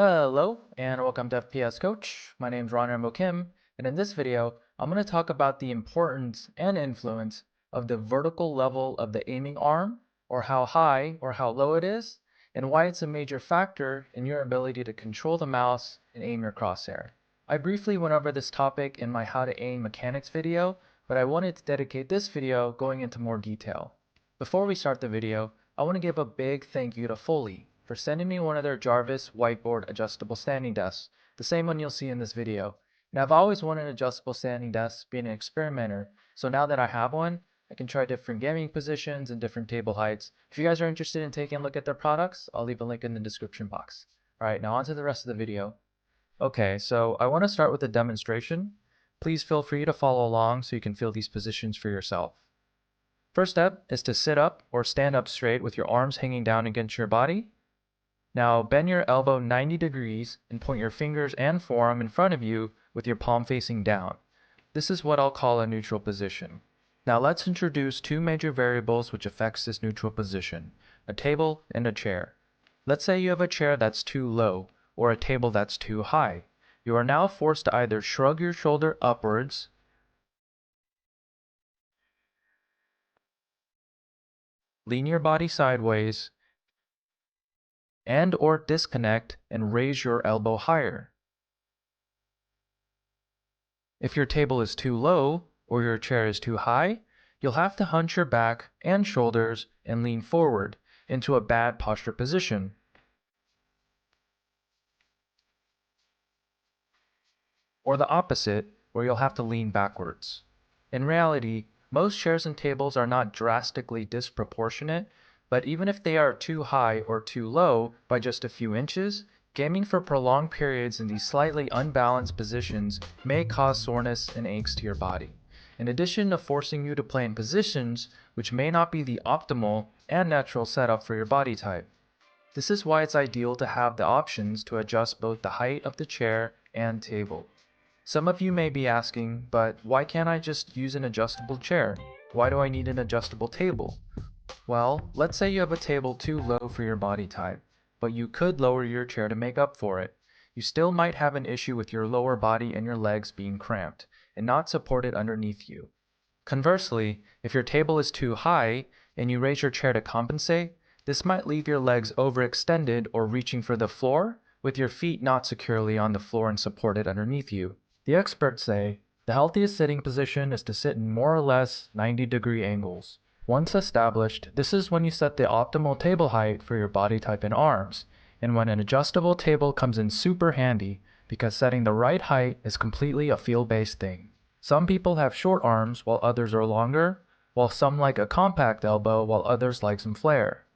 Hello and welcome to FPS Coach. My name is Rambo Kim, and in this video, I'm going to talk about the importance and influence of the vertical level of the aiming arm, or how high or how low it is, and why it's a major factor in your ability to control the mouse and aim your crosshair. I briefly went over this topic in my How to Aim Mechanics video, but I wanted to dedicate this video going into more detail. Before we start the video, I want to give a big thank you to Foley for sending me one of their Jarvis whiteboard adjustable standing desks, the same one you'll see in this video. And I've always wanted an adjustable standing desk, being an experimenter, so now that I have one, I can try different gaming positions and different table heights. If you guys are interested in taking a look at their products, I'll leave a link in the description box. Alright, now on to the rest of the video. Okay, so I want to start with a demonstration. Please feel free to follow along so you can feel these positions for yourself. First step is to sit up or stand up straight with your arms hanging down against your body. Now bend your elbow 90 degrees and point your fingers and forearm in front of you with your palm facing down. This is what I'll call a neutral position. Now let's introduce two major variables which affects this neutral position, a table and a chair. Let's say you have a chair that's too low or a table that's too high. You are now forced to either shrug your shoulder upwards, lean your body sideways, and or disconnect and raise your elbow higher. If your table is too low or your chair is too high, you'll have to hunch your back and shoulders and lean forward into a bad posture position. Or the opposite, where you'll have to lean backwards. In reality, most chairs and tables are not drastically disproportionate, but even if they are too high or too low by just a few inches, gaming for prolonged periods in these slightly unbalanced positions may cause soreness and aches to your body, in addition to forcing you to play in positions which may not be the optimal and natural setup for your body type. This is why it's ideal to have the options to adjust both the height of the chair and table. Some of you may be asking, but why can't I just use an adjustable chair? Why do I need an adjustable table? Well, let's say you have a table too low for your body type, but you could lower your chair to make up for it. You still might have an issue with your lower body and your legs being cramped and not supported underneath you. Conversely, if your table is too high and you raise your chair to compensate, this might leave your legs overextended or reaching for the floor, with your feet not securely on the floor and supported underneath you. The experts say the healthiest sitting position is to sit in more or less 90-degree angles. Once established, this is when you set the optimal table height for your body type and arms, and when an adjustable table comes in super handy because setting the right height is completely a feel-based thing. Some people have short arms while others are longer, while some like a compact elbow while others like some flair.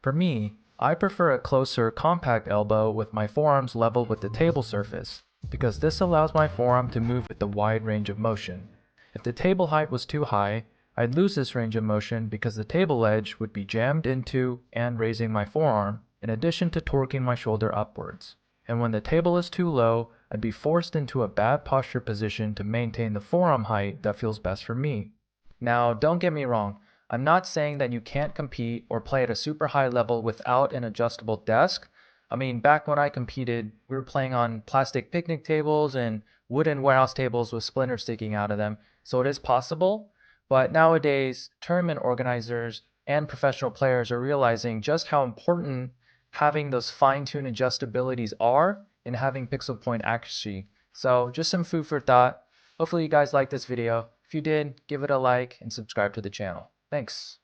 For me, I prefer a closer compact elbow with my forearms level with the table surface, because this allows my forearm to move with a wide range of motion. If the table height was too high, I'd lose this range of motion because the table edge would be jammed into and raising my forearm, in addition to torquing my shoulder upwards. And when the table is too low, I'd be forced into a bad posture position to maintain the forearm height that feels best for me. Now, don't get me wrong, I'm not saying that you can't compete or play at a super high level without an adjustable desk. I mean, back when I competed, we were playing on plastic picnic tables and wooden warehouse tables with splinters sticking out of them, so it is possible. But nowadays, tournament organizers and professional players are realizing just how important having those fine-tuned adjustabilities are in having pixel point accuracy. So just some food for thought. Hopefully you guys liked this video. If you did, give it a like and subscribe to the channel. Thanks.